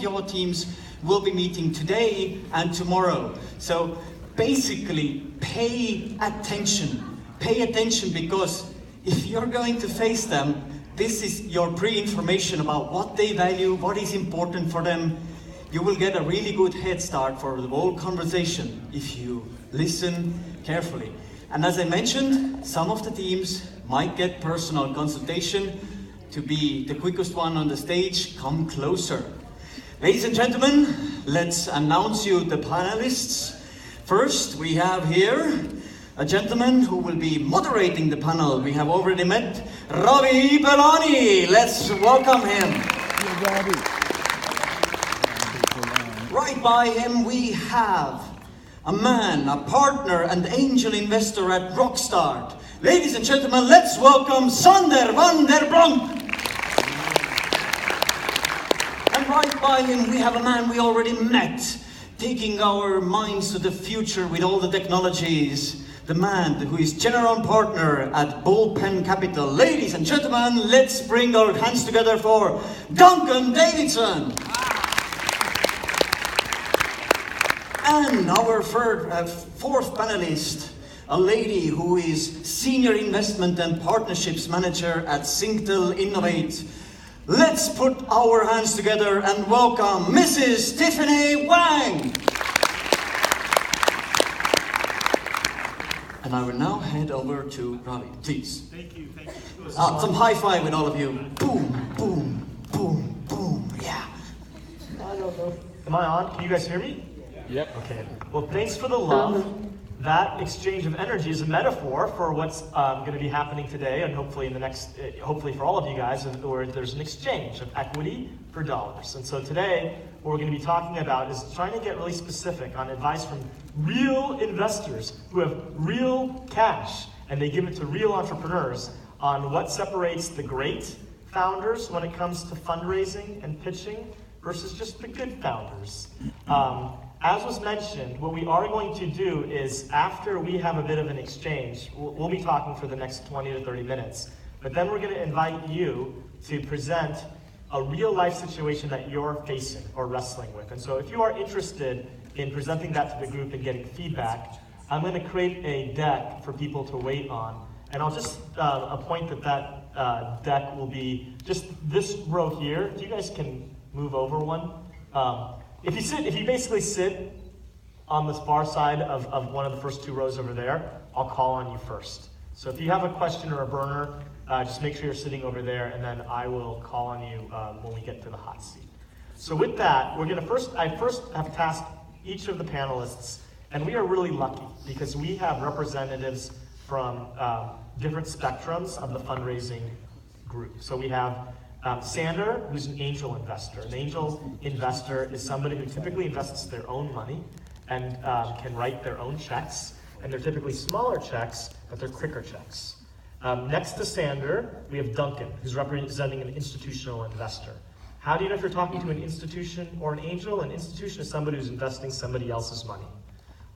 your teams will be meeting today and tomorrow. So basically, pay attention. Pay attention, because if you're going to face them, this is your pre-information about what they value, what is important for them. You will get a really good head start for the whole conversation if you listen carefully. And as I mentioned, some of the teams might get personal consultation. To be the quickest one on the stage, come closer. Ladies and gentlemen, let's announce you the panelists. First, we have here a gentleman who will be moderating the panel. We have already met Ravi Belani. Let's welcome him. Right by him we have a man, a partner and angel investor at Rockstart. Ladies and gentlemen, let's welcome Sander van der Bronk. And right by him we have a man we already met, taking our minds to the future with all the technologies. The man who is general partner at Bullpen Capital. Ladies and gentlemen, let's bring our hands together for Duncan Davidson. And our fourth panelist, a lady who is Senior Investment and Partnerships Manager at Singtel Innovate. Let's put our hands together and welcome Mrs. Tiffany Wang. And I will now head over to Ravi, please. Thank you. Some high five with all of you. Boom, boom, boom, boom, yeah. I don't know. Am I on? Can you guys hear me? Yep. Okay. Well, thanks for the love. That exchange of energy is a metaphor for what's going to be happening today, and hopefully in the next, hopefully for all of you guys, where there's an exchange of equity for dollars. And so today, what we're going to be talking about is trying to get really specific on advice from real investors who have real cash, and they give it to real entrepreneurs on what separates the great founders when it comes to fundraising and pitching versus just the good founders. As was mentioned, what we are going to do is, after we have a bit of an exchange, we'll be talking for the next 20 to 30 minutes, but then we're going to invite you to present a real life situation that you're facing or wrestling with. And so if you are interested in presenting that to the group and getting feedback, I'm going to create a deck for people to wait on. And I'll just appoint that deck will be just this row here. If you guys can move over one. If you basically sit on this far side of one of the first two rows over there, I'll call on you first. So if you have a question or a burner, just make sure you're sitting over there, and then I will call on you when we get to the hot seat. So with that, I first have tasked each of the panelists, and we are really lucky because we have representatives from different spectrums of the fundraising group. So we have Sander, who's an angel investor. An angel investor is somebody who typically invests their own money and can write their own checks. And they're typically smaller checks, but they're quicker checks. Next to Sander, we have Duncan, who's representing an institutional investor. How do you know if you're talking to an institution or an angel? An institution is somebody who's investing somebody else's money.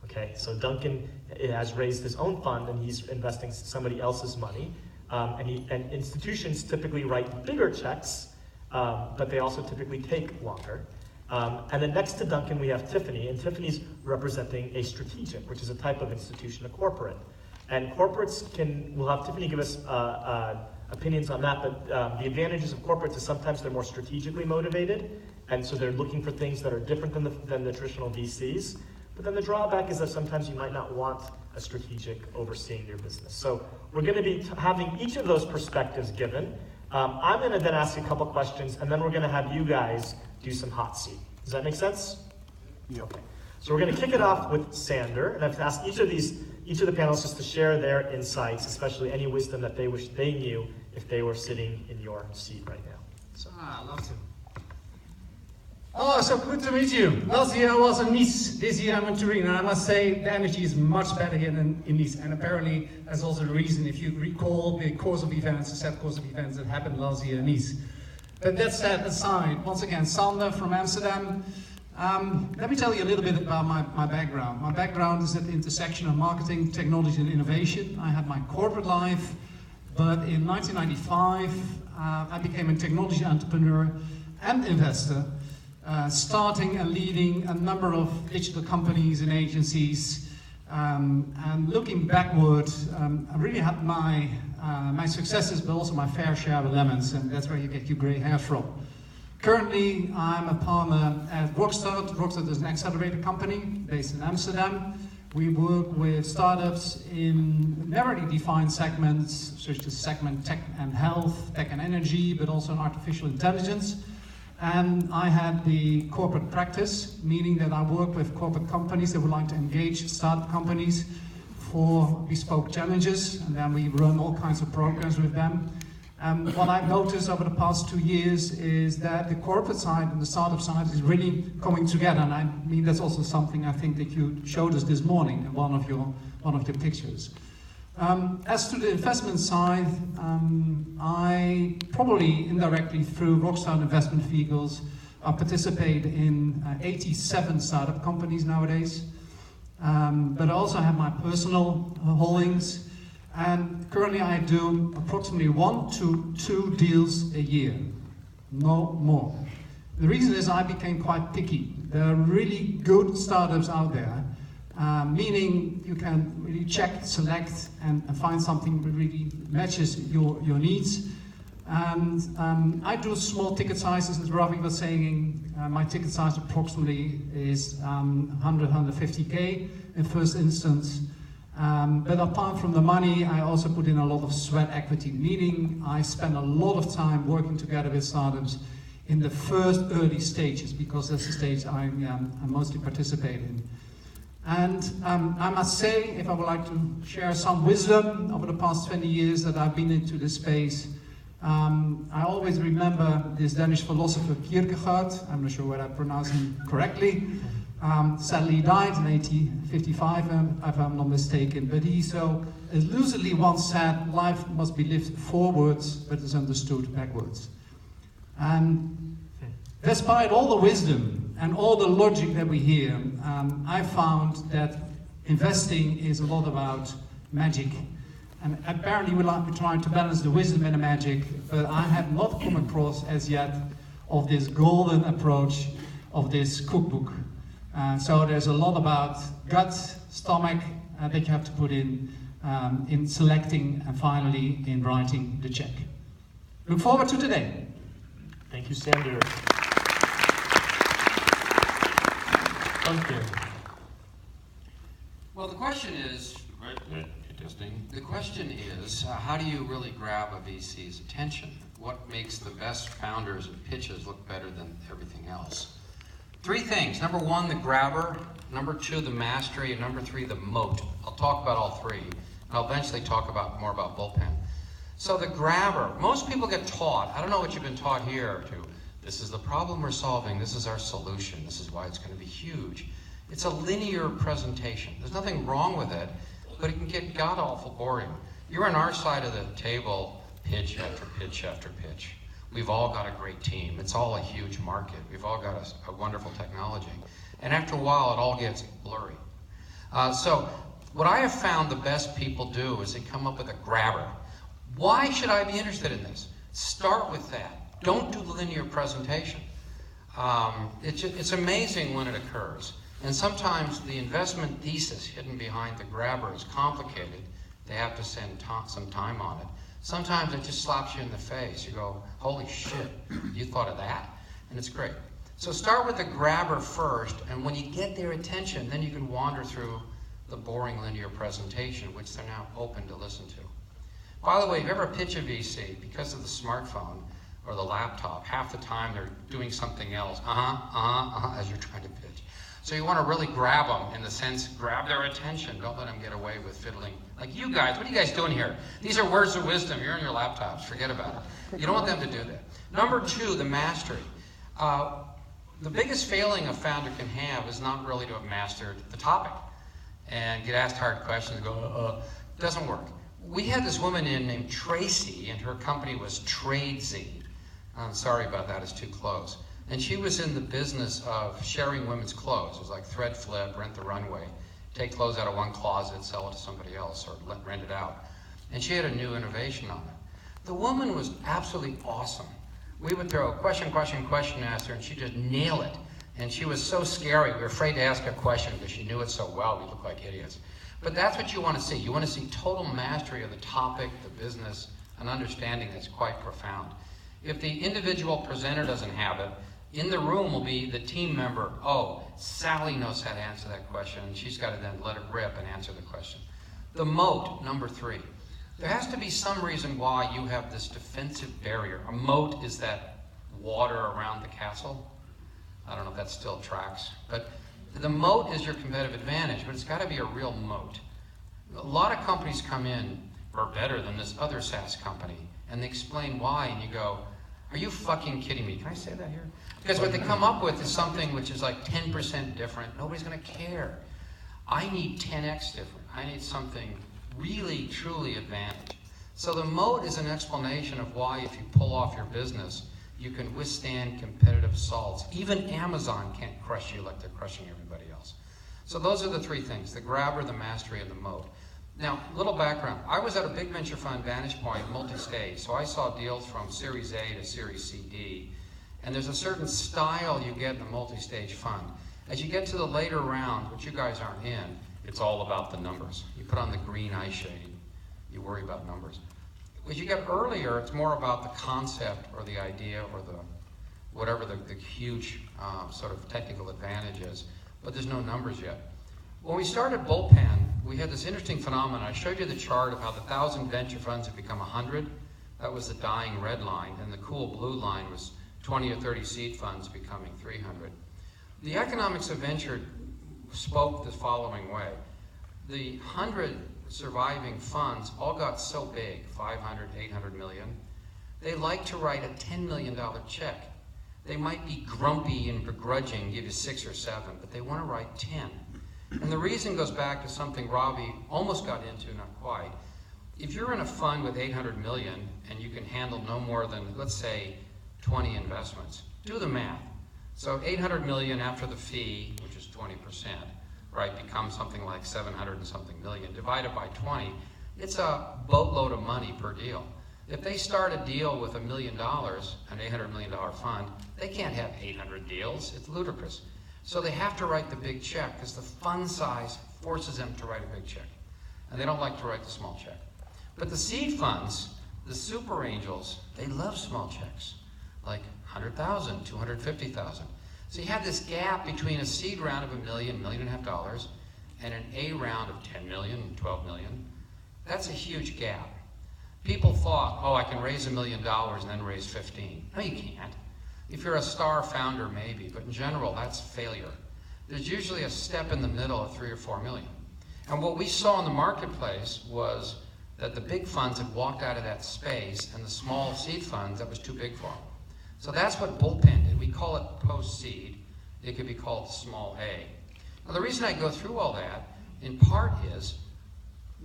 Okay, so Duncan has raised his own fund and he's investing somebody else's money. And institutions typically write bigger checks, but they also typically take longer. And then next to Duncan, we have Tiffany, and Tiffany's representing a strategic, which is a type of institution, a corporate. And corporates will have Tiffany give us opinions on that, but the advantages of corporates is sometimes they're more strategically motivated, and so they're looking for things that are different than the traditional VCs. But then the drawback is that sometimes you might not want a strategic overseeing your business. So we're going to be having each of those perspectives given. I'm going to then ask a couple questions, and then we're going to have you guys do some hot seat. Does that make sense? Yeah. Okay. So we're going to kick it off with Sander, and I've asked each of the panelists to share their insights, especially any wisdom that they wish they knew if they were sitting in your seat right now. So. Love to. Oh, so good to meet you. Last year I was in Nice, this year I'm in Turin, and I must say the energy is much better here than in Nice. And apparently that's also the reason, if you recall the course of events, the set course of events that happened last year in Nice. But that said aside, once again, Sander from Amsterdam. Let me tell you a little bit about my background. My background is at the intersection of marketing, technology and innovation. I had my corporate life, but in 1995 I became a technology entrepreneur and investor. starting and leading a number of digital companies and agencies. And looking backward, I really had my successes, but also my fair share of lemons, and that's where you get your grey hair from. Currently, I'm a partner at Rockstart. Rockstart is an accelerator company based in Amsterdam. We work with startups in narrowly defined segments, such as segment tech and health, tech and energy, but also in artificial intelligence. And I had the corporate practice, meaning that I work with corporate companies that would like to engage startup companies for bespoke challenges, and then we run all kinds of programs with them. What I've noticed over the past 2 years is that the corporate side and the startup side is really coming together, and I mean that's also something I think that you showed us this morning in one of your pictures. As to the investment side, I probably indirectly through Rockstart Investment Vehicles participate in 87 startup companies nowadays, but I also have my personal holdings, and currently I do approximately 1 to 2 deals a year, no more. The reason is I became quite picky. There are really good startups out there, meaning you can really check, select, and find something that really matches your needs. And I do small ticket sizes, as Ravi was saying. My ticket size approximately is 100, 150K in first instance. But apart from the money, I also put in a lot of sweat equity, meaning I spend a lot of time working together with startups in the first early stages, because that's the stage I mostly participate in. And I must say, if I would like to share some wisdom over the past 20 years that I've been into this space, I always remember this Danish philosopher Kierkegaard. I'm not sure whether I pronounce him correctly. Sadly, he died in 1855, if I'm not mistaken. But he so lucidly once said, life must be lived forwards, but is understood backwards. And despite all the wisdom and all the logic that we hear, I found that investing is a lot about magic. And apparently we're trying to balance the wisdom and the magic, but I have not come across as yet of this golden approach of this cookbook. So there's a lot about gut, stomach that you have to put in selecting, and finally in writing the check. Look forward to today. Thank you, Sander. Okay. Well, the question is, the question is, how do you really grab a VC's attention? What makes the best founders and pitches look better than everything else? 3 things. Number 1, the grabber. Number 2, the mastery. And number 3, the moat. I'll talk about all 3. And I'll eventually talk more about bullpen. So the grabber, most people get taught, I don't know what you've been taught here, this is the problem we're solving, this is our solution, this is why it's going to be huge. It's a linear presentation. There's nothing wrong with it, but it can get god-awful boring. You're on our side of the table, pitch after pitch after pitch. We've all got a great team. It's all a huge market. We've all got a wonderful technology. And after a while, it all gets blurry. So what I have found the best people do is they come up with a grabber. Why should I be interested in this? Start with that. Don't do the linear presentation. It's amazing when it occurs. And sometimes the investment thesis hidden behind the grabber is complicated. They have to spend some time on it. Sometimes it just slaps you in the face. You go, holy shit, you thought of that? And it's great. So start with the grabber first, and when you get their attention, then you can wander through the boring linear presentation, which they're now open to listen to. By the way, if you ever pitch a VC, because of the smartphone or the laptop, half the time they're doing something else, as you're trying to pitch. So you want to really grab them, in the sense, grab their attention. Don't let them get away with fiddling. Like, you guys, what are you guys doing here? These are words of wisdom. You're on your laptops. Forget about it. You don't want them to do that. Number 2, the mastery. The biggest failing a founder can have is not really to have mastered the topic and get asked hard questions and go, doesn't work. We had this woman named Tracy, and her company was TradeZ. I'm sorry about that, it's too close. And she was in the business of sharing women's clothes. It was like thread flip, rent the runway, take clothes out of one closet, sell it to somebody else, or rent it out. And she had a new innovation on it. The woman was absolutely awesome. We would throw question, question, question at her, and she'd just nail it. And she was so scary, we were afraid to ask her a question because she knew it so well, we looked like idiots. But that's what you want to see. You want to see total mastery of the topic, the business, an understanding that's quite profound. If the individual presenter doesn't have it, in the room will be the team member. Oh, Sally knows how to answer that question, and she's got to then let it rip and answer the question. The moat, number 3. There has to be some reason why you have this defensive barrier. A moat is that water around the castle. I don't know if that still tracks, but the moat is your competitive advantage, but it's got to be a real moat. A lot of companies come in, are better than this other SaaS company, and they explain why, and you go, are you fucking kidding me? Can I say that here? Because what they come up with is something which is like 10% different. Nobody's going to care. I need 10x different. I need something really, truly advantage. So the moat is an explanation of why if you pull off your business, you can withstand competitive assaults. Even Amazon can't crush you like they're crushing everybody else. So those are the 3 things, the grabber, the mastery, and the moat. Now, little background. I was at a big venture fund, Vantage Point, multi-stage, so I saw deals from Series A to Series CD, and there's a certain style you get in a multi-stage fund. As you get to the later round, which you guys aren't in, it's all about the numbers. You put on the green eye shade, you worry about numbers. As you get earlier, it's more about the concept or the idea or the whatever the huge sort of technical advantage is, but there's no numbers yet. When we started Bullpen, we had this interesting phenomenon. I showed you the chart of how the 1,000 venture funds have become 100. That was the dying red line, and the cool blue line was 20 or 30 seed funds becoming 300. The economics of venture spoke the following way. The 100 surviving funds all got so big, 500, 800 million, they like to write a $10 million check. They might be grumpy and begrudging, give you 6 or 7, but they want to write 10. And the reason goes back to something Robbie almost got into, not quite. If you're in a fund with 800 million and you can handle no more than, let's say, 20 investments, do the math. So 800 million after the fee, which is 20%, right, becomes something like 700 and something million. Divided by 20, it's a boatload of money per deal. If they start a deal with $1 million, an $800 million fund, they can't have 800 deals. It's ludicrous. So they have to write the big check because the fund size forces them to write a big check. And they don't like to write the small check. But the seed funds, the super angels, they love small checks, like 100,000, 250,000. So you have this gap between a seed round of $1 million, $1.5 million, and an A round of 10 million, 12 million. That's a huge gap. People thought, oh, I can raise $1 million and then raise 15. No, you can't. If you're a star founder, maybe, but in general, that's failure. There's usually a step in the middle of 3 or 4 million. And what we saw in the marketplace was that the big funds had walked out of that space, and the small seed funds, that was too big for them. So that's what Bullpen did. We call it post-seed. It could be called small A. Now, the reason I go through all that, in part, is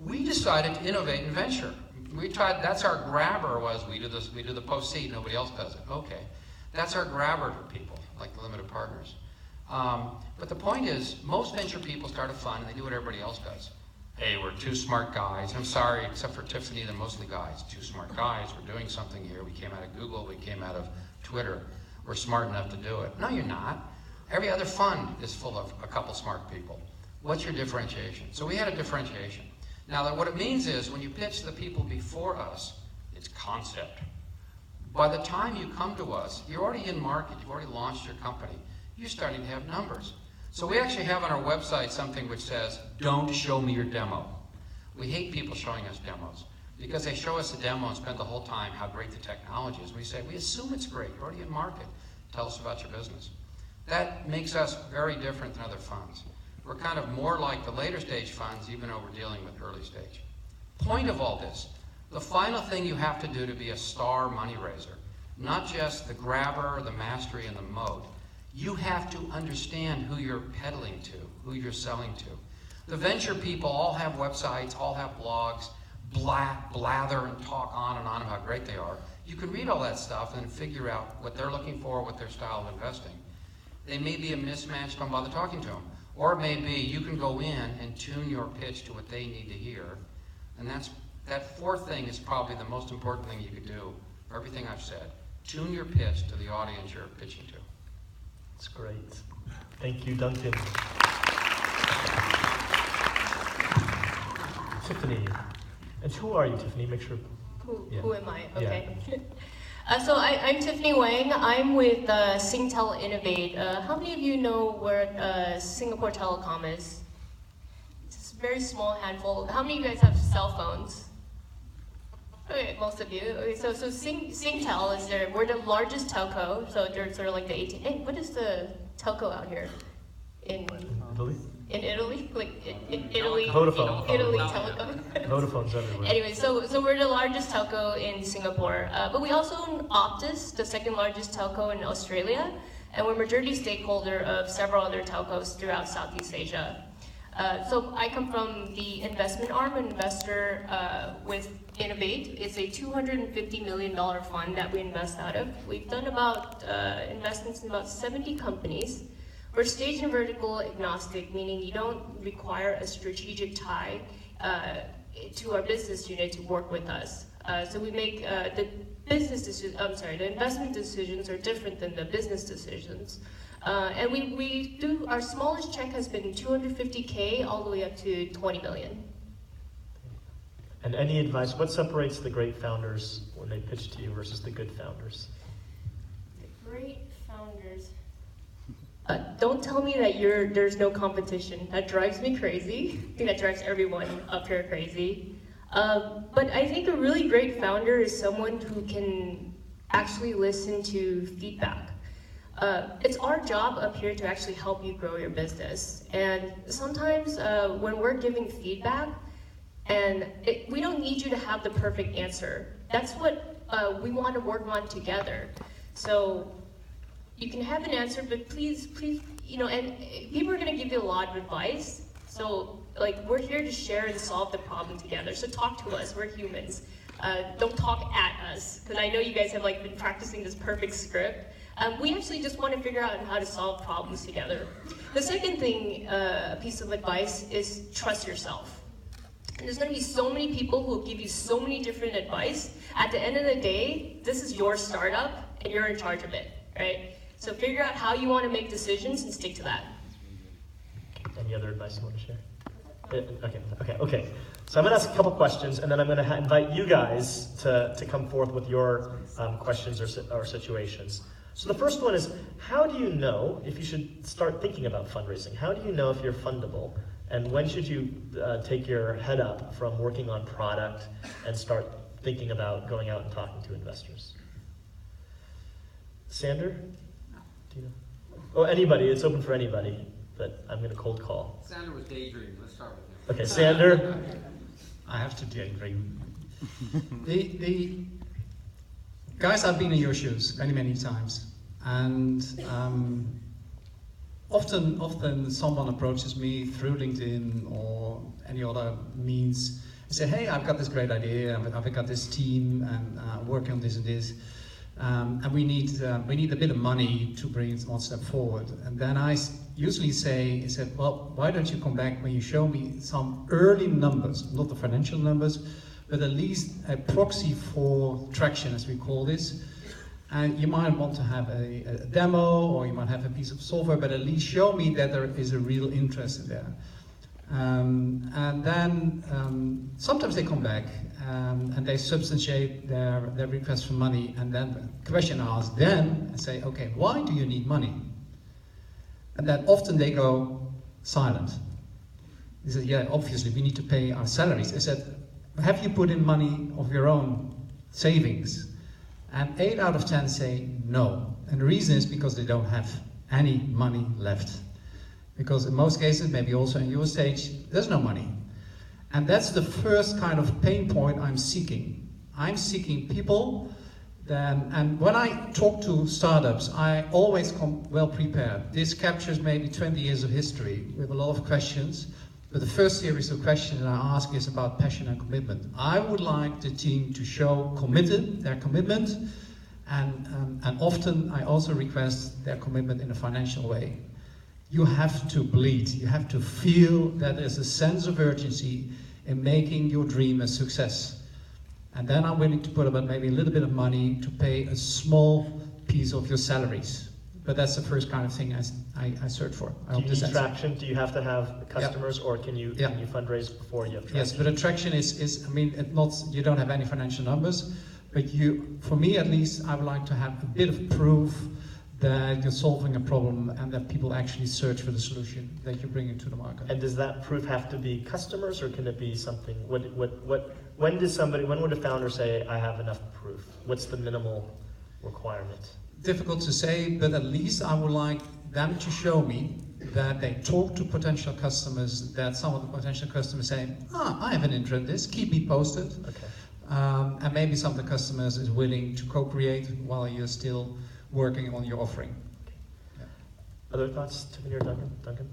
we decided to innovate in venture. We tried, that's our grabber was, we do the post-seed, nobody else does it. Okay. That's our grabber to people, like the limited partners. But the point is, most venture people start a fund and they do what everybody else does. Hey, we're 2 smart guys. I'm sorry, except for Tiffany, they're mostly guys. 2 smart guys, we're doing something here. We came out of Google, we came out of Twitter. We're smart enough to do it. No, you're not. Every other fund is full of a couple smart people. What's your differentiation? So we had a differentiation. Now, what it means is, when you pitch the people before us, it's concept. By the time you come to us, you're already in market, you've already launched your company, you're starting to have numbers. So we actually have on our website something which says, don't show me your demo. We hate people showing us demos because they show us a demo and spend the whole time how great the technology is. We say, we assume it's great, you're already in market, tell us about your business. That makes us very different than other funds. We're kind of more like the later stage funds, even though we're dealing with early stage. Point of all this, the final thing you have to do to be a star money raiser, not just the grabber, the mastery, and the moat, you have to understand who you're peddling to, who you're selling to. The venture people all have websites, all have blogs, blather and talk on and on about how great they are. You can read all that stuff and figure out what they're looking for, what their style of investing. They may be a mismatch, don't bother talking to them. Or it may be you can go in and tune your pitch to what they need to hear. And that fourth thing is probably the most important thing you could do for everything I've said. Tune your pitch to the audience you're pitching to. That's great. Thank you, Duncan. Tiffany. And who are you, Tiffany? Make sure. Who am I? Okay. Yeah. So I'm Tiffany Wang. I'm with Singtel Innovate. How many of you know where Singapore Telecom is? It's a very small handful. How many of you guys have cell phones? Okay, most of you. Okay, so Singtel is there. We're the largest telco. So they're sort of like the 18. Hey, what is the telco out here in Italy? In Italy, like in Italy, Vodafone. Italy Telecom. Vodafone's everywhere. Anyway, so we're the largest telco in Singapore, but we also own Optus, the second largest telco in Australia, and we're majority stakeholder of several other telcos throughout Southeast Asia. So I come from the investment arm, an investor with Innovate. It's a $250 million fund that we invest out of. We've done about investments in about 70 companies. We're stage and vertical agnostic, meaning you don't require a strategic tie to our business unit to work with us. So we make the investment decisions are different than the business decisions. And we do, our smallest check has been $250K all the way up to 20 million. And any advice, what separates the great founders when they pitch to you versus the good founders? The great founders. Don't tell me that there's no competition. That drives me crazy. I think that drives everyone up here crazy. But I think a really great founder is someone who can actually listen to feedback. It's our job up here to actually help you grow your business. And sometimes when we're giving feedback, we don't need you to have the perfect answer. That's what we want to work on together. So you can have an answer, but please, and people are going to give you a lot of advice. So, we're here to share and solve the problem together. So talk to us, we're humans. Don't talk at us, because I know you guys have been practicing this perfect script. We actually just want to figure out how to solve problems together. The second thing, a piece of advice, is trust yourself. And there's going to be so many people who will give you so many different advice. At the end of the day, this is your startup, and you're in charge of it, right? So figure out how you want to make decisions and stick to that. Any other advice you want to share? Okay. So I'm going to ask a couple questions, and then I'm going to invite you guys to come forth with your questions or situations. So the first one is, how do you know if you should start thinking about fundraising? How do you know if you're fundable? And when should you take your head up from working on product and start thinking about going out and talking to investors? Sander? Do you know? Oh, anybody. It's open for anybody, but I'm going to cold call. Sander was daydreaming. Let's start with him. Okay, Sander. I have to daydream. The guys, I've been in your shoes many times, and often someone approaches me through LinkedIn or any other means and say, hey, I've got this great idea, I've got this team, and working on this and this. And we need a bit of money to bring it one step forward. And then I usually say, well, why don't you come back when you show me some early numbers, not the financial numbers, but at least a proxy for traction, as we call this. And you might want to have a demo, or you might have a piece of software, but at least show me that there is a real interest in there. And then sometimes they come back and they substantiate their request for money, and then the question I ask them and say, okay, why do you need money? And then often they go silent. They said, yeah, obviously we need to pay our salaries. I said, have you put in money of your own savings? And 8 out of 10 say no. And the reason is because they don't have any money left. Because in most cases, maybe also in your stage, there's no money. And that's the first kind of pain point I'm seeking. I'm seeking people, and when I talk to startups, I always come well prepared. This captures maybe 20 years of history with a lot of questions, but the first series of questions I ask is about passion and commitment. I would like the team to show their commitment, and often I also request their commitment in a financial way. You have to bleed, you have to feel that there's a sense of urgency in making your dream a success. And then I'm willing to put about maybe a little bit of money to pay a small piece of your salaries. But that's the first kind of thing I search for. I Do hope you this need answers. traction? Do you have to have customers, or can you fundraise before you have traction? Yes, but attraction is I mean, you don't have any financial numbers, but for me at least, I would like to have a bit of proof that you're solving a problem and that people actually search for the solution that you're bringing to the market. And does that proof have to be customers, or can it be something? When would a founder say, I have enough proof? What's the minimal requirement? Difficult to say, but at least I would like them to show me that they talk to potential customers, that some of the potential customers say, I have an interest in this, keep me posted. Okay. And maybe some of the customers is willing to co-create while you're still working on your offering. Yeah. Other thoughts, Tiffany or Duncan?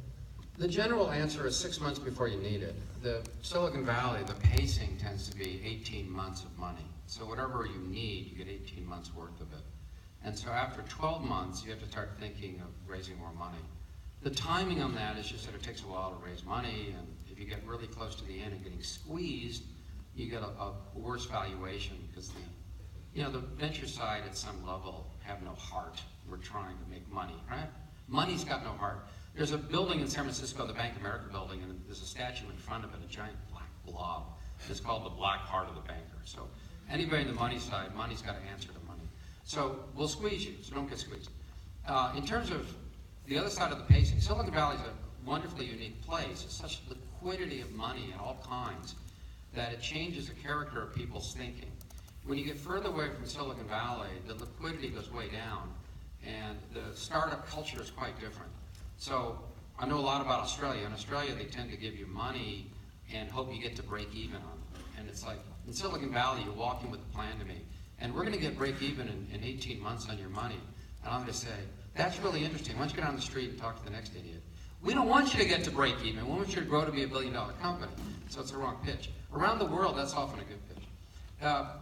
The general answer is 6 months before you need it. The Silicon Valley, the pacing tends to be 18 months of money. So whatever you need, you get 18 months worth of it. And so after 12 months, you have to start thinking of raising more money. The timing on that is just that it takes a while to raise money, and if you get really close to the end and getting squeezed, you get a worse valuation, because the venture side at some level have no heart. We're trying to make money, right? Money's got no heart. There's a building in San Francisco, the Bank of America building, and there's a statue in front of it, a giant black blob. It's called the black heart of the banker. So anybody in the money side, money's got to answer to money. So we'll squeeze you, so don't get squeezed. In terms of the other side of the pacing, Silicon Valley is a wonderfully unique place. It's such liquidity of money at all kinds that it changes the character of people's thinking. When you get further away from Silicon Valley, the liquidity goes way down, and the startup culture is quite different. So I know a lot about Australia. In Australia, they tend to give you money and hope you get to break even on it. And it's like, in Silicon Valley, you walk in with a plan to me, and we're going to get break even in 18 months on your money. And I'm going to say, that's really interesting. Why don't you go down the street and talk to the next idiot? We don't want you to get to break even. We want you to grow to be $1 billion company. So it's the wrong pitch. Around the world, that's often a good pitch.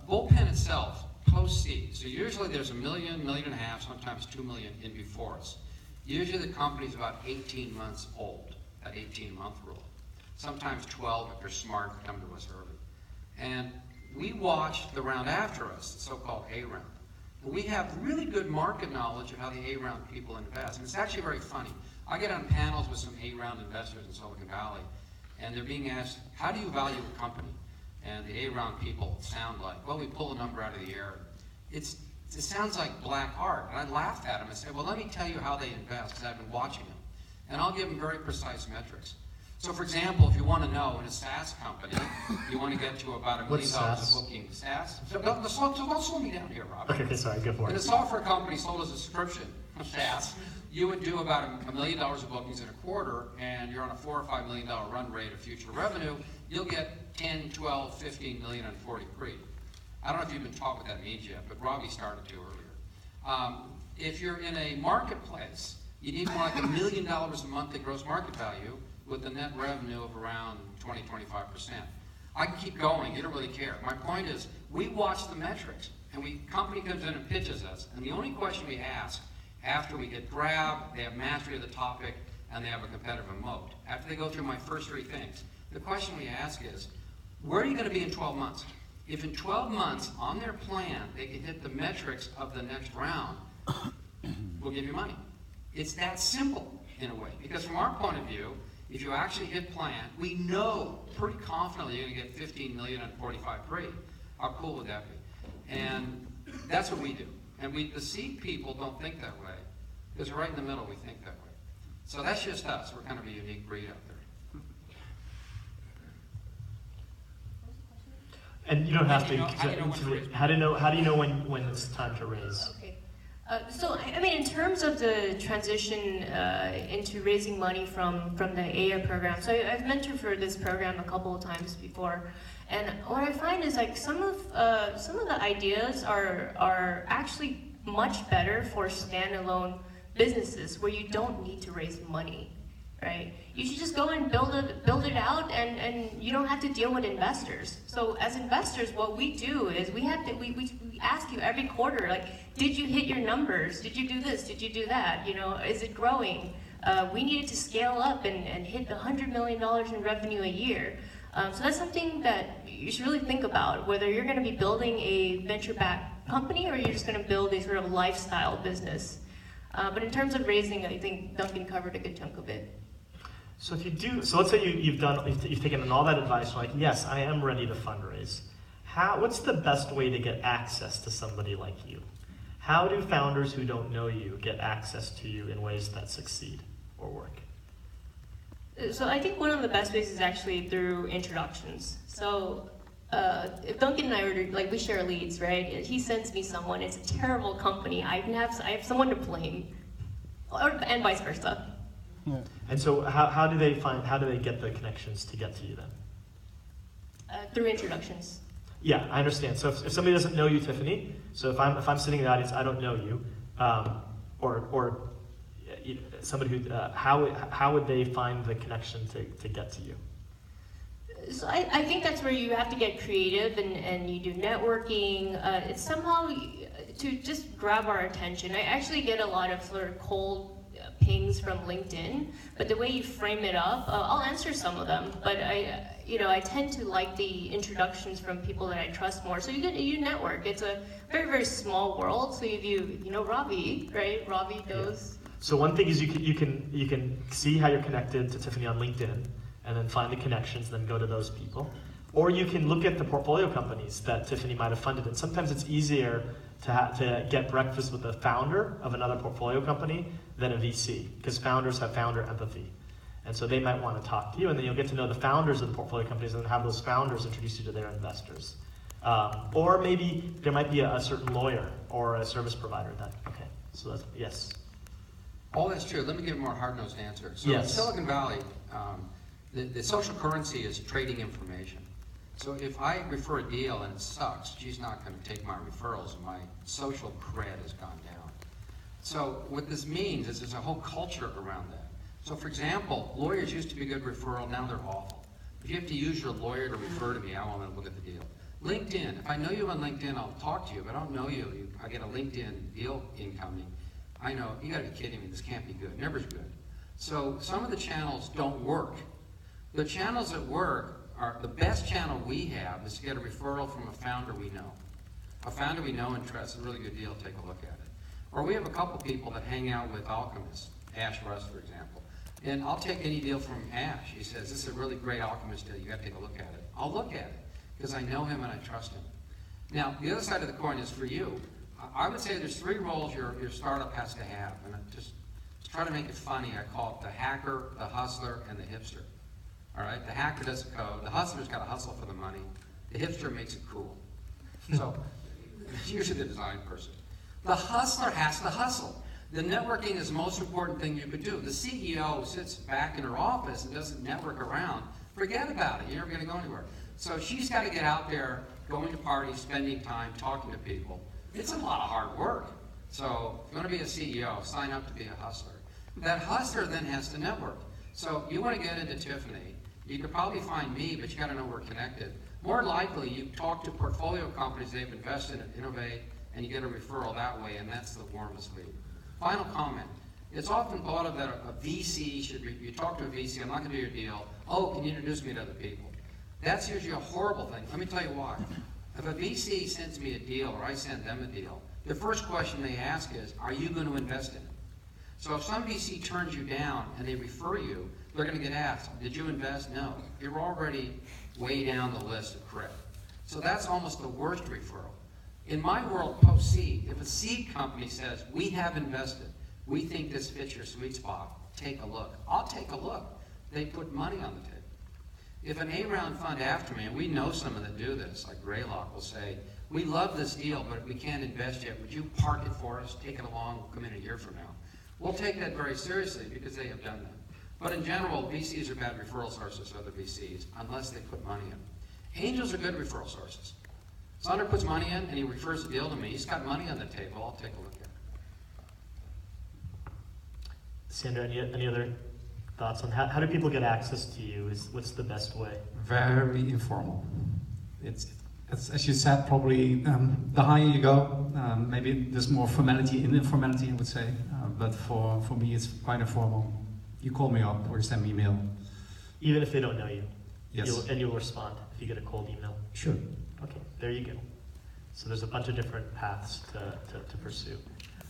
Bullpen itself, post-seed. So usually there's $1 million, $1.5 million, sometimes $2 million in before us. Usually the company's about 18 months old, that 18-month rule. Sometimes 12 if they're smart, come to us early. And we watch the round after us, the so-called A round. We have really good market knowledge of how the A round people invest. And it's actually very funny. I get on panels with some A round investors in Silicon Valley, and they're being asked, how do you value a company? And the A round people sound like, well, we pull a number out of the air. It sounds like black art. And I laughed at them and said, well, let me tell you how they invest, because I've been watching them. And I'll give them very precise metrics. So for example, if you want to know, in a SaaS company, you want to get to about $1 million of booking. SaaS? So don't slow me down here, Rob. Okay, sorry, go for it. In a software company sold as a subscription of SaaS, you would do about $1 million of bookings in a quarter, and you're on a $4 or $5 million run rate of future revenue, you'll get 10, 12, 15 million on 40 pre. I don't know if you've been taught what that means yet, but Robbie started to earlier. If you're in a marketplace, you need more like $1 million a month in gross market value with a net revenue of around 20, 25%. I can keep going, you don't really care. My point is, we watch the metrics, and company comes in and pitches us, and the only question we ask after we get grabbed, they have mastery of the topic, and they have a competitive moat. After they go through my first 3 things, the question we ask is, where are you going to be in 12 months? If in 12 months, on their plan, they can hit the metrics of the next round, we'll give you money. It's that simple, in a way, because from our point of view, if you actually hit plan, we know pretty confidently you're going to get 15 million on 45 pre. How cool would that be? And that's what we do. And the seed people don't think that way, because right in the middle we think that way. So that's just us. We're kind of a unique breed out there. And you don't have to. How do you know when it's time to raise? Okay. So, I mean, in terms of the transition into raising money from the AIA program, so I've mentored for this program a couple of times before, and what I find is like some of the ideas are actually much better for standalone businesses where you don't need to raise money, right? You should just go and build it out, and you don't have to deal with investors. So as investors, what we do is we ask you every quarter, like, did you hit your numbers? Did you do this? Did you do that? You know, is it growing? We needed to scale up and hit the $100 million in revenue a year. So that's something that you should really think about, whether you're going to be building a venture-backed company or you're just going to build a sort of lifestyle business. But in terms of raising, I think Duncan covered a good chunk of it. So if you do, so let's say you've taken in all that advice, you're like, yes, I am ready to fundraise. What's the best way to get access to somebody like you? How do founders who don't know you get access to you in ways that succeed or work? So I think one of the best ways is actually through introductions. So if Duncan and I were like, we share leads, right? He sends me someone, it's a terrible company, I have someone to blame, and vice versa. Yeah. And so how do they get the connections to get to you then? Through introductions. Yeah, I understand. So if somebody doesn't know you, Tiffany, so if I'm sitting in the audience, I don't know you, or somebody who, how would they find the connection to get to you? So I think that's where you have to get creative and you do networking. It's somehow to just grab our attention. I actually get a lot of sort of cold pings from LinkedIn, but the way you frame it up, I'll answer some of them, but I tend to like the introductions from people that I trust more. So you network. It's a very, very small world. So you know Ravi, right? Ravi knows. Yeah. So one thing is you can see how you're connected to Tiffany on LinkedIn, and then find the connections, then go to those people. Or you can look at the portfolio companies that Tiffany might have funded, and sometimes it's easier to get breakfast with the founder of another portfolio company than a VC, because founders have founder empathy. And so they might want to talk to you, and then you'll get to know the founders of the portfolio companies and then have those founders introduce you to their investors. Or maybe there might be a certain lawyer or a service provider okay, so that's, yes. All that's true. Let me give a more hard-nosed answer. So yes. In Silicon Valley, the social currency is trading information. So if I refer a deal and it sucks, she's not going to take my referrals and my social cred has gone down. So what this means is there's a whole culture around that. So for example, lawyers used to be a good referral, now they're awful. If you have to use your lawyer to refer to me, I want to look at the deal. LinkedIn, if I know you on LinkedIn, I'll talk to you. If I don't know you, I get a LinkedIn deal incoming. I know, you gotta be kidding me, this can't be good, never's good. So some of the channels don't work. The channels that work are, the best channel we have is to get a referral from a founder we know. A founder we know and trust, a really good deal, take a look at it. Or we have a couple people that hang out with alchemists, Ash Russ, for example. And I'll take any deal from Ash. He says, this is a really great alchemist deal, you gotta take a look at it. I'll look at it, because I know him and I trust him. Now, the other side of the coin is for you. I would say there's 3 roles your startup has to have, and just to try to make it funny, I call it the hacker, the hustler, and the hipster. All right, the hacker does the code, the hustler's got to hustle for the money, the hipster makes it cool. So, usually the design person. The hustler has to hustle. The networking is the most important thing you could do. The CEO sits back in her office and doesn't network around. Forget about it, you're never going to go anywhere. So she's got to get out there, going to parties, spending time, talking to people. It's a lot of hard work. So if you want to be a CEO, sign up to be a hustler. That hustler then has to network. So you want to get into Tiffany, you could probably find me, but you got to know we're connected. More likely, you talk to portfolio companies they've invested in, innovate, and you get a referral that way, and that's the warmest lead. Final comment. It's often thought of that a VC should be, you talk to a VC, I'm not going to do your deal. Oh, can you introduce me to other people? That's usually a horrible thing. Let me tell you why. If a VC sends me a deal or I send them a deal, the first question they ask is, are you going to invest in it? So if some VC turns you down and they refer you, they're going to get asked, did you invest? No. You're already way down the list of credit. So that's almost the worst referral. In my world, post-seed, if a seed company says, we have invested, we think this fits your sweet spot, take a look. I'll take a look. They put money on the table. If an A-round fund after me, and we know some that do this, like Greylock will say, we love this deal, but we can't invest yet. Would you park it for us, take it along, we'll come in a year from now. We'll take that very seriously because they have done that. But in general, VCs are bad referral sources to other VCs unless they put money in. Angels are good referral sources. Sander puts money in and he refers a deal to me. He's got money on the table. I'll take a look at it. Sandra, any other thoughts on how do people get access to you? What's the best way? Very informal. It's as you said, probably the higher you go, maybe there's more formality in informality, I would say. But for me, it's quite informal. You call me up or you send me an email. Even if they don't know you? Yes. You'll respond if you get a cold email? Sure. Okay, there you go. So there's a bunch of different paths to pursue.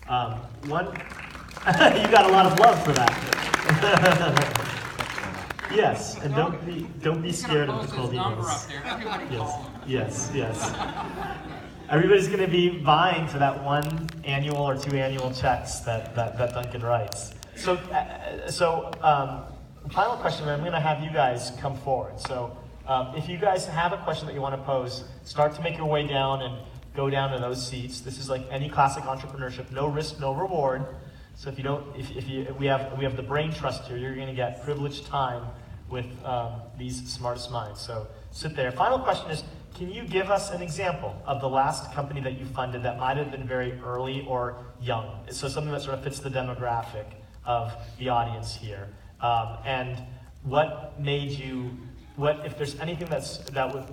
One, you got a lot of love for that. Yes, and don't be scared of the cold emails. Yes. Everybody's going to be vying for that one annual or 2 annual checks that Duncan writes. So, final question. I'm going to have you guys come forward. So, if you guys have a question that you want to pose, start to make your way down and go down to those seats. This is like any classic entrepreneurship: no risk, no reward. So we have the brain trust here. You're going to get privileged time with these smartest minds. So sit there. Final question is, can you give us an example of the last company that you funded that might have been very early or young? So something that sort of fits the demographic of the audience here. And what made you, if there's anything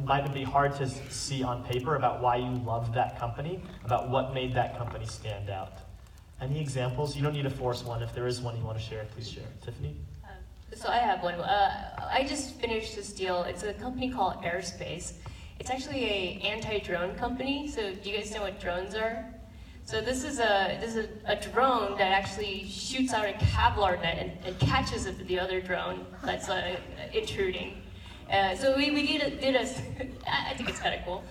might be hard to see on paper about why you loved that company, about what made that company stand out? Any examples? You don't need to force one. If there is one you want to share, please share. Tiffany? So I have one. I just finished this deal. It's a company called Airspace. It's actually a anti-drone company. So do you guys know what drones are? So this is a drone that actually shoots out a Kevlar net and catches the other drone that's intruding. So we did a I think it's kind of cool.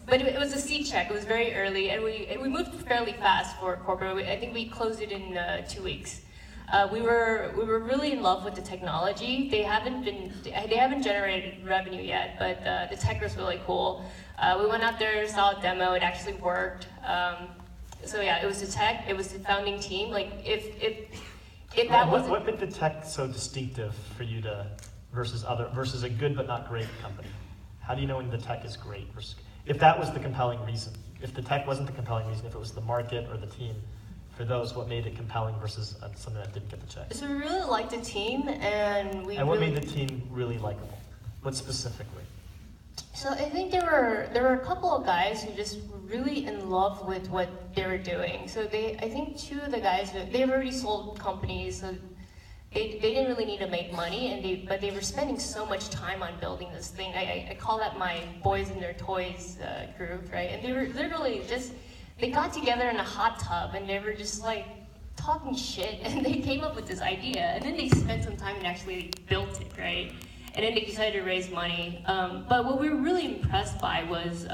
But it was a seed check. It was very early, and we moved fairly fast for corporate. I think we closed it in 2 weeks. We were really in love with the technology. They haven't generated revenue yet, but the tech was really cool. We went out there, saw a demo. It actually worked. So yeah, it was the tech. It was the founding team. Like if that was what made the tech so distinctive for you versus a good but not great company? How do you know when the tech is great versus? If that was the compelling reason, if the tech wasn't the compelling reason, if it was the market or the team, for those, what made it compelling versus something that didn't get the check? So we really liked the team, and what made the team really likable? What specifically? So I think there were a couple of guys who just were really in love with what they were doing. So I think 2 of the guys, they've already sold companies, so they didn't really need to make money, but they were spending so much time on building this thing. I call that my boys and their toys group, right? And they were literally they got together in a hot tub and they were just like talking shit, and they came up with this idea, and then they spent some time and actually built it, right? And then they decided to raise money. But what we were really impressed by was,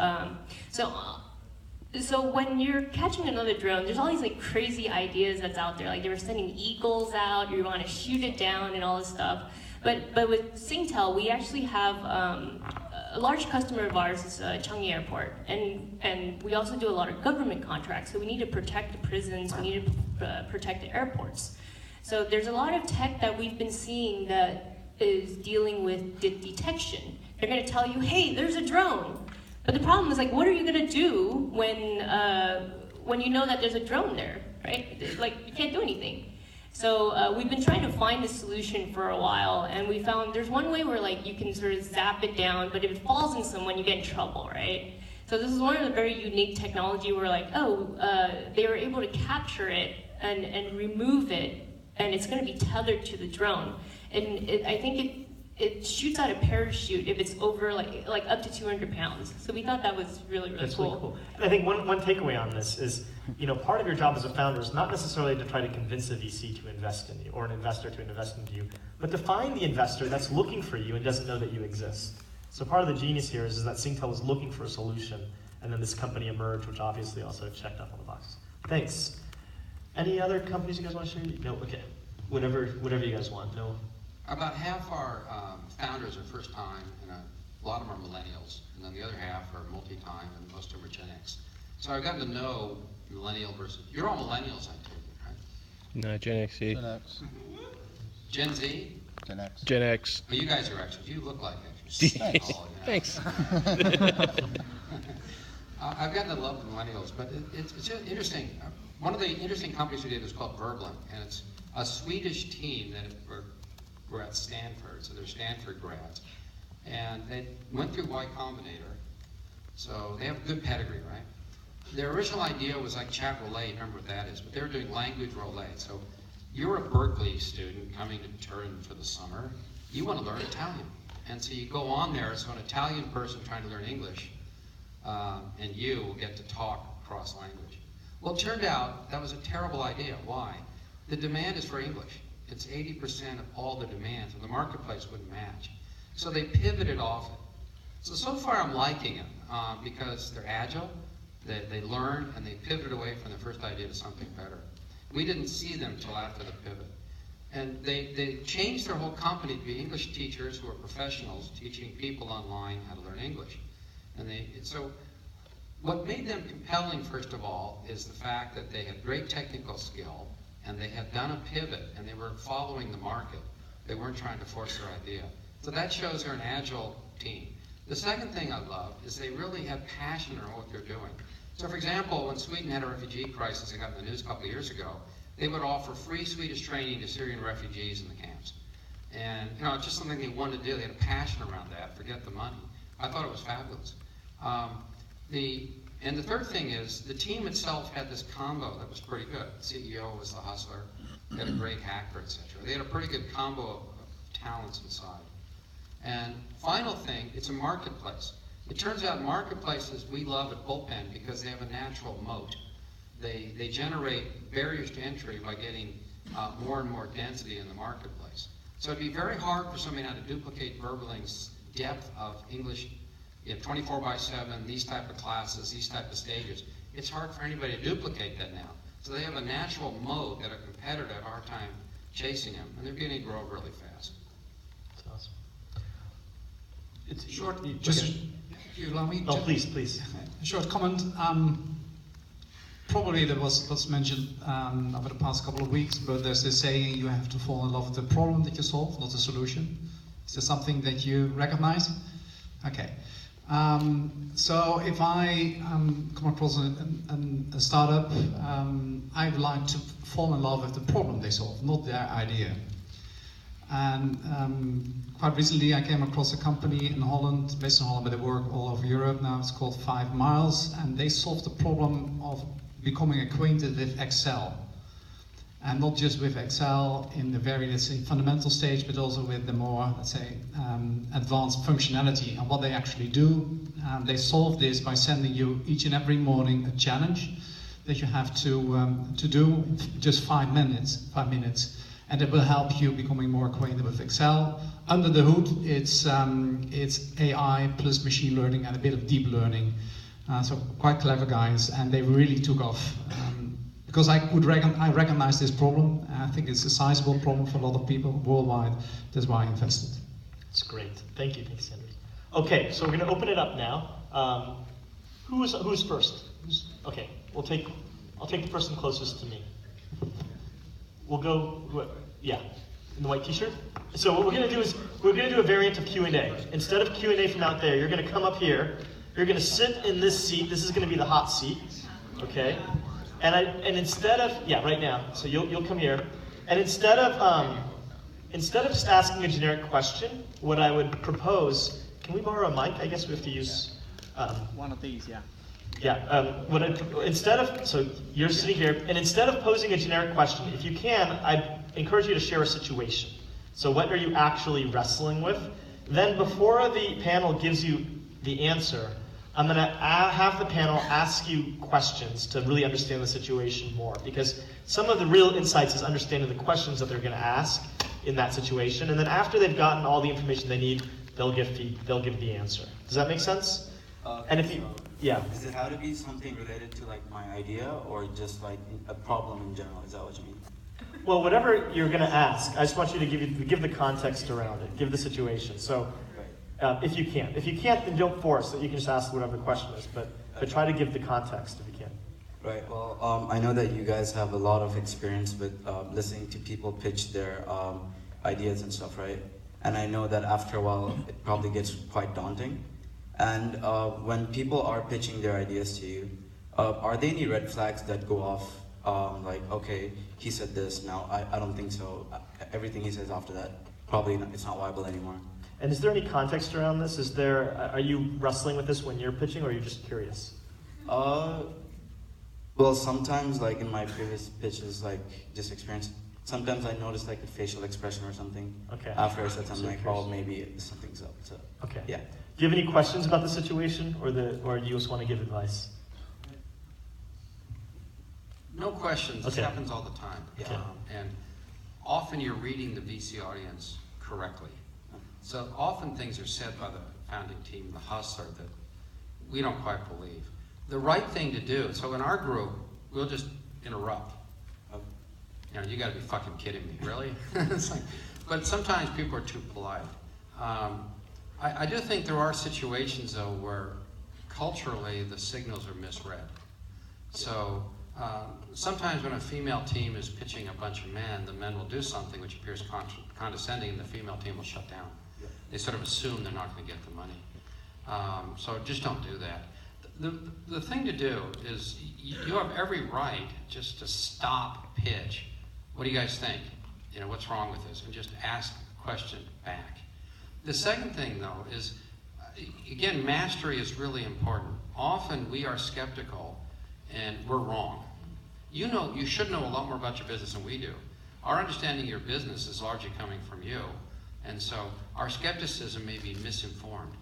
so when you're catching another drone, there's all these like crazy ideas that's out there. Like they were sending eagles out, you want to shoot it down and all this stuff. But with Singtel, we actually have a large customer of ours is Changi Airport, and we also do a lot of government contracts. So we need to protect the prisons, we need to protect the airports. So there's a lot of tech that we've been seeing that is dealing with detection. They're going to tell you, hey, there's a drone. But the problem is, like, what are you going to do when you know that there's a drone there, right? Like, you can't do anything. So we've been trying to find a solution for a while, and we found there's one way where, like, you can sort of zap it down, but if it falls in someone, you get in trouble, right? So this is one of the very unique technology where, like, they were able to capture it and remove it, and it's going to be tethered to the drone. And I think it shoots out a parachute if it's over like up to 200 pounds. So we thought that was really, really That's cool. really cool. And I think one takeaway on this is, part of your job as a founder is not necessarily to try to convince a VC to invest in you or an investor to invest in you, but to find the investor that's looking for you and doesn't know that you exist. So part of the genius here is that Singtel was looking for a solution, and then this company emerged, which obviously also checked off all the boxes. Thanks. Any other companies you guys want to share? No? Okay. Whatever you guys want. No? About half our founders are first time, and a lot of them are millennials, and then the other half are multi-time, and most of them are Gen X. So I've gotten to know millennial versus, you're all millennials, I take it, right? No, Gen X. Gen X. Gen Z? Gen X. Gen X. Oh, you guys are Xers. You look like Xers. Thanks. I've gotten to love the millennials, but it's interesting. One of the interesting companies we did was called Verblin, and it's a Swedish team that were at Stanford, so they're Stanford grads. And they went through Y Combinator, so they have a good pedigree, right? Their original idea was like chat relay, remember what that is, but they were doing language relay. So you're a Berkeley student coming to Turin for the summer, you want to learn Italian. And so you go on there, so an Italian person trying to learn English, and you will get to talk cross language. Well, it turned out that was a terrible idea. Why? The demand is for English. It's 80% of all the demands, and the marketplace wouldn't match. So they pivoted off it. So far I'm liking it because they're agile, they learn, and they pivoted away from their first idea to something better. We didn't see them till after the pivot. And they changed their whole company to be English teachers who are professionals teaching people online how to learn English. And so what made them compelling, first of all, is the fact that they had great technical skill, and they had done a pivot, and they were following the market. They weren't trying to force their idea. So that shows they're an agile team. The second thing I love is they really have passion around what they're doing. So for example, when Sweden had a refugee crisis and got in the news a couple of years ago, they would offer free Swedish training to Syrian refugees in the camps. And it's just something they wanted to do. They had a passion around that, forget the money. I thought it was fabulous. And the third thing is, the team itself had this combo that was pretty good. The CEO was the hustler, they had a great hacker, etc. They had a pretty good combo of talents inside. And final thing, it's a marketplace. It turns out marketplaces we love at Bullpen because they have a natural moat. They generate barriers to entry by getting more and more density in the marketplace. So it'd be very hard for somebody now to duplicate Berbaling's depth of English, 24/7, these type of classes, these type of stages. It's hard for anybody to duplicate that now. So they have a natural moat that a competitor had a hard time chasing them, and they're beginning to grow really fast. That's awesome. It's short. Just if you allow me. Oh, please. A short comment. Probably that was mentioned over the past couple of weeks, but there's this saying: you have to fall in love with the problem that you solve, not the solution. Is there something that you recognize? Okay. So if I come across a startup, I would like to fall in love with the problem they solve, not their idea. And quite recently I came across a company in Holland, based in Holland, but they work all over Europe now. It's called 5 Miles, and they solved the problem of becoming acquainted with Excel. And not just with Excel in the very, let's say, fundamental stage, but also with the more, let's say, advanced functionality and what they actually do. They solve this by sending you each and every morning a challenge that you have to do in just 5 minutes, and it will help you becoming more acquainted with Excel. Under the hood, it's AI plus machine learning and a bit of deep learning. So quite clever guys, and they really took off. Because I recognize this problem. I think it's a sizable problem for a lot of people worldwide. That's why I invested. That's great. Thank you, Sanders. Okay, so we're going to open it up now. Who's first? Okay, I'll take the person closest to me. We'll go, yeah, in the white t-shirt. So what we're going to do is we're going to do a variant of Q&A. Instead of Q&A from out there, you're going to come up here. You're going to sit in this seat. This is going to be the hot seat. Okay. And instead of, right now, so you'll come here, and instead of just asking a generic question, what I would propose, can we borrow a mic? I guess we have to use one of these, yeah. Yeah, so you're sitting here, and instead of posing a generic question, if you can, I'd encourage you to share a situation. So what are you actually wrestling with? Then before the panel gives you the answer, I'm going to have the panel ask you questions to really understand the situation more, because some of the real insights is understanding the questions that they're going to ask in that situation, and then after they've gotten all the information they need, they'll give the answer. Does that make sense? And if you, Does it have to be something related to like my idea, or just like a problem in general? Is that what you mean? Well, whatever you're going to ask, I just want you to give the context around it, give the situation. So. If you can't. If you can't, then don't force it. You can just ask whatever the question is, but try to give the context if you can. Right. Well, I know that you guys have a lot of experience with listening to people pitch their ideas and stuff, right? And I know that after a while, it probably gets quite daunting. And when people are pitching their ideas to you, are there any red flags that go off? Like, okay, he said this, now I don't think so. Everything he says after that, probably it's not viable anymore. And is there any context around this? Are you wrestling with this when you're pitching, or are you just curious? Well, sometimes, like in my previous pitches, like just experience, sometimes I notice like a facial expression or something. Okay. After I said something like, oh, maybe something's up. So. Okay. Yeah. Do you have any questions about the situation, or do you just want to give advice? No question. This Okay. happens all the time. Okay. And often you're reading the VC audience correctly. So often things are said by the founding team, the hustler, that we don't quite believe. The right thing to do, so in our group, we'll just interrupt. You know, you gotta be fucking kidding me, really? It's like, but sometimes people are too polite. I do think there are situations, though, where culturally the signals are misread. So sometimes when a female team is pitching a bunch of men, the men will do something which appears condescending, and the female team will shut down. They sort of assume they're not going to get the money. So just don't do that. The thing to do is you have every right just to stop pitch. What do you guys think? You know, what's wrong with this? And just ask the question back. The second thing, though, is, again, mastery is really important. Often we are skeptical and we're wrong. You know, you should know a lot more about your business than we do. Our understanding of your business is largely coming from you, and so our skepticism may be misinformed.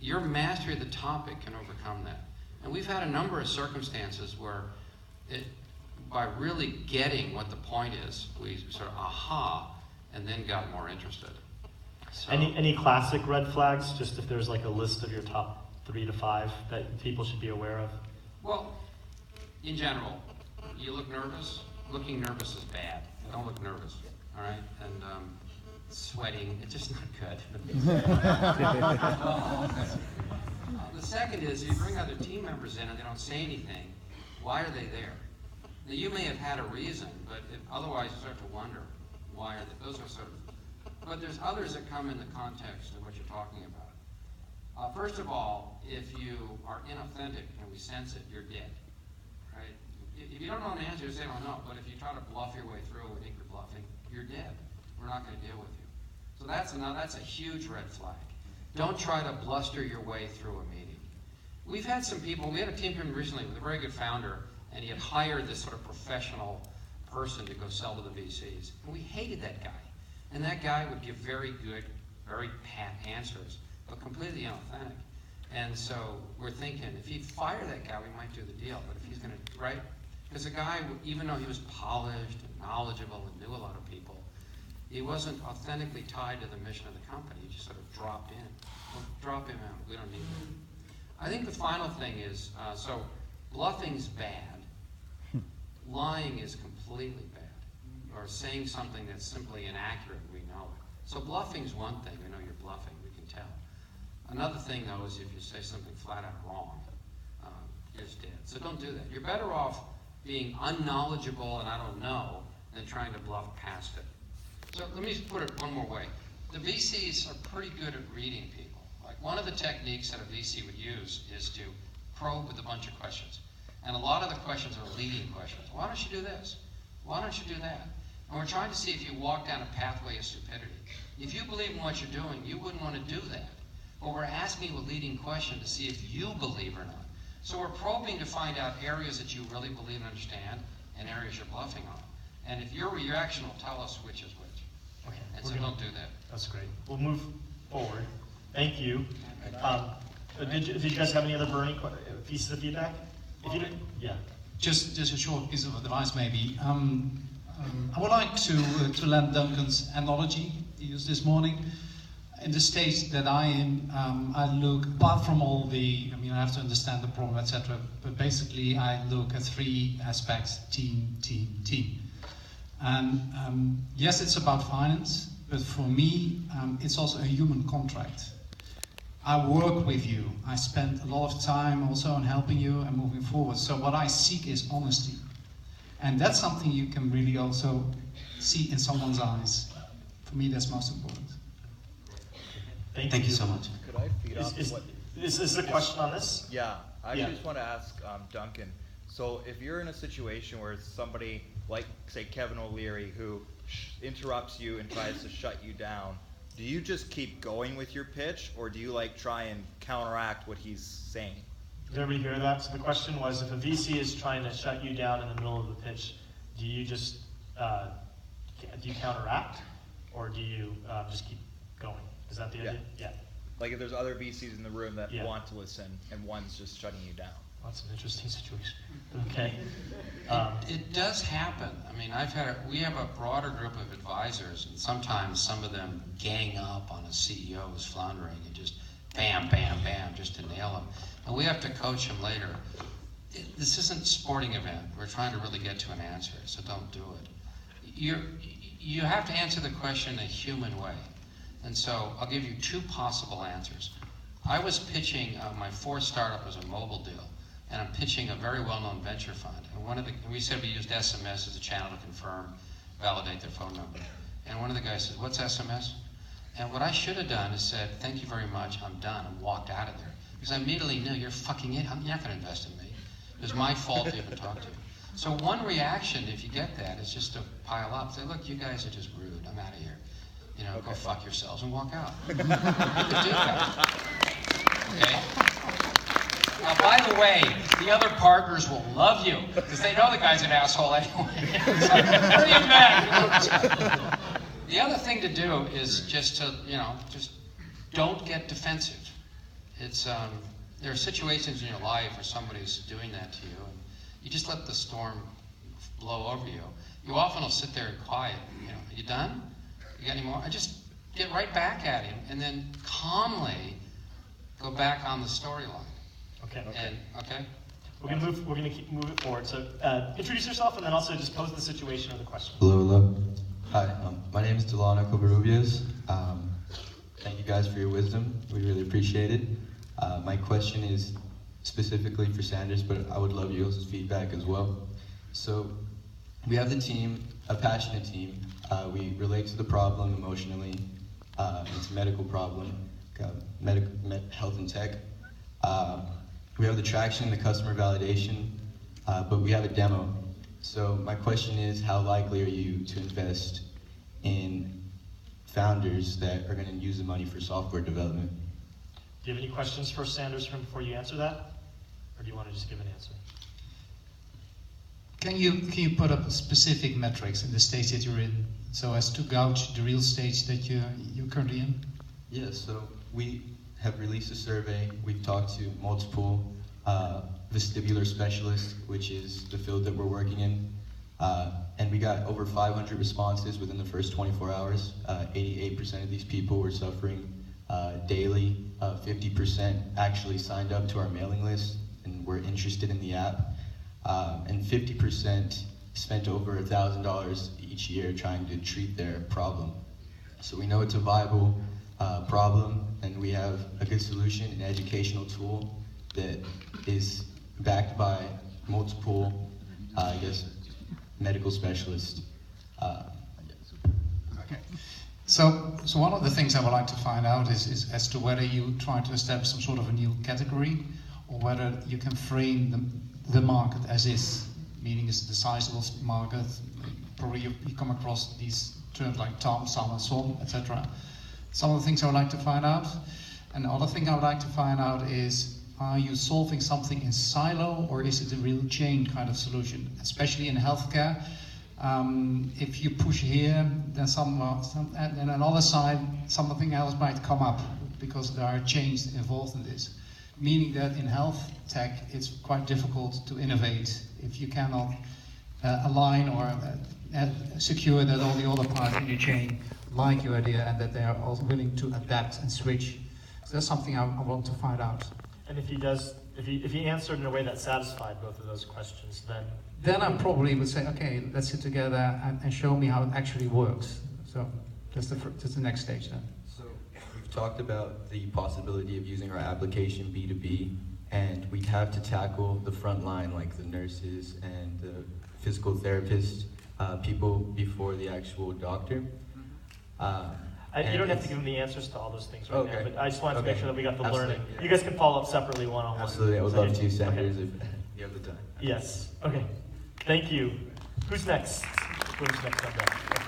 Your mastery of the topic can overcome that. And we've had a number of circumstances where by really getting what the point is, we sort of aha, and then got more interested. So, Any classic red flags, just if there's like a list of your top 3 to 5 that people should be aware of? well, in general, you look nervous. Looking nervous is bad. Don't look nervous, all right? And sweating, it's just not good. The second is, if you bring other team members in and they don't say anything, why are they there? Now, you may have had a reason, but otherwise you start to wonder, why are they? Those are sort of, but there's others that come in the context of what you're talking about. First of all, if you are inauthentic and we sense it, you're dead, right? If you don't know an answer, you say, "Oh no." But if you try to bluff your way through and think you're bluffing, you're dead. We're not going to deal with you. So that's a huge red flag. Don't try to bluster your way through a meeting. We've had some people. We had a team member recently with a very good founder, and he had hired this sort of professional person to go sell to the VCs, and we hated that guy. And that guy would give very good, very pat answers, but completely inauthentic. And so we're thinking, if you fire that guy, we might do the deal. But if he's going to, right? Because the guy, even though he was polished and knowledgeable and knew a lot of people, he wasn't authentically tied to the mission of the company. He just sort of dropped in. Well, drop him out. We don't need him. I think the final thing is, so bluffing's bad. Lying is completely bad. Or saying something that's simply inaccurate, we know it. So bluffing's one thing. We know you're bluffing. We can tell. Another thing, though, is if you say something flat out wrong, you're just dead. So don't do that. You're better off being unknowledgeable and I don't know than trying to bluff past it. So let me put it one more way. The VCs are pretty good at reading people. Like one of the techniques that a VC would use is to probe with a bunch of questions. And a lot of the questions are leading questions. Why don't you do this? Why don't you do that? And we're trying to see if you walk down a pathway of stupidity. If you believe in what you're doing, you wouldn't want to do that. But we're asking a leading question to see if you believe or not. So we're probing to find out areas that you really believe and understand and areas you're bluffing on. And if your reaction will tell us which is which. Okay. And so don't do that. That's great. We'll move forward. Thank you. Did you guys have any other burning pieces of feedback? If you didn't, yeah. Just a short piece of advice, maybe. I would like to lend Duncan's analogy he used this morning. In the stage that I am, I look, apart from all the, I mean, I have to understand the problem, etc. But basically, I look at 3 aspects: team, team, team. And yes, it's about finance, but for me, it's also a human contract. I work with you. I spend a lot of time also on helping you and moving forward. So what I seek is honesty. And that's something you can really also see in someone's eyes. For me, that's most important. Thank you so much. Could I feed off what? Is this a question on this? Yeah, I Yeah. just want to ask Duncan. So if you're in a situation where somebody, like say Kevin O'Leary, who interrupts you and tries to shut you down, do you just keep going with your pitch, or do you like try and counteract what he's saying? Did everybody hear that? So the question was, if a VC is trying to shut you down in the middle of the pitch, do you just do you counteract, or do you just keep going? Is that the idea? Yeah. Like if there's other VCs in the room that Yeah. want to listen and one's just shutting you down. That's an interesting situation. Okay. It does happen. I mean, we have a broader group of advisors, and sometimes some of them gang up on a CEO who's floundering and just bam, bam, bam, just to nail him. And we have to coach him later. This isn't a sporting event. We're trying to really get to an answer, so don't do it. You have to answer the question in a human way. And so I'll give you two possible answers. I was pitching, my fourth startup was a mobile deal, and I'm pitching a very well-known venture fund. And we said we used SMS as a channel to confirm, validate their phone number. And one of the guys said, "What's SMS?" And what I should have done is said, "Thank you very much, I'm done," and walked out of there. Because I immediately knew, you're fucking it, you're not going to invest in me. It was my fault to even talk to you. So one reaction, if you get that, is just to pile up. Say, "Look, you guys are just rude, I'm out of here. You know, go fuck yourselves," and walk out. You could do that. Okay? Now, by the way, the other partners will love you, because they know the guy's an asshole anyway. It's like, what are you mad? The other thing to do is just to, just don't get defensive. It's, there are situations in your life where somebody's doing that to you, and you just let the storm blow over you. You often will sit there and quiet, "Are you done? You got any more?" I just get right back at him, and then calmly go back on the storyline. Okay. And, okay? We're gonna keep moving forward. So introduce yourself, and then also just pose the situation or the question. Hello. Hi, my name is Delano Covarrubias. Thank you guys for your wisdom. We really appreciate it. My question is specifically for Sanders, but I would love your feedback as well. So we have the team, a passionate team. We relate to the problem emotionally. It's a medical problem, health and tech. We have the traction, the customer validation, but we have a demo. So my question is, how likely are you to invest in founders that are going to use the money for software development? Do you have any questions for Sanders before you answer that? Or do you want to just give an answer? Can you put up specific metrics in the stage that you're in, so as to gauge the real stage that you're currently in? Yes, so we have released a survey. We've talked to multiple vestibular specialists, which is the field that we're working in. And we got over 500 responses within the first 24 hours. 88% of these people were suffering daily. 50% actually signed up to our mailing list and were interested in the app. And 50% spent over $1,000 each year trying to treat their problem. So we know it's a viable problem, and we have a good solution, an educational tool that is backed by multiple, medical specialists. Okay. So one of the things I would like to find out is as to whether you try to establish some sort of a new category, or whether you can frame the market as is, meaning it's the sizable market. Probably you come across these terms like Tom, Sam, and Son, etc. Some of the things I would like to find out. And the other thing I would like to find out is, are you solving something in silo, or is it a real chain kind of solution? Especially in healthcare, if you push here, then then another side, something else might come up because there are chains involved in this. Meaning that in health tech, it's quite difficult to innovate if you cannot align or secure that all the other parts in your chain like your idea and that they are also willing to adapt and switch. So that's something I want to find out. And if he answered in a way that satisfied both of those questions, then I probably would say, okay, let's sit together and show me how it actually works. So that's the next stage then. So we've talked about the possibility of using our application B2B, and we'd have to tackle the front line, like the nurses and the physical therapists, people before the actual doctor. You don't have to give them the answers to all those things right now, but I just wanted to make sure that we got the learning. You guys can follow up separately one-on-one. Absolutely, I would love to, Sanders, if you have the time. Yes, okay. Thank you. Who's next? Who's next on that?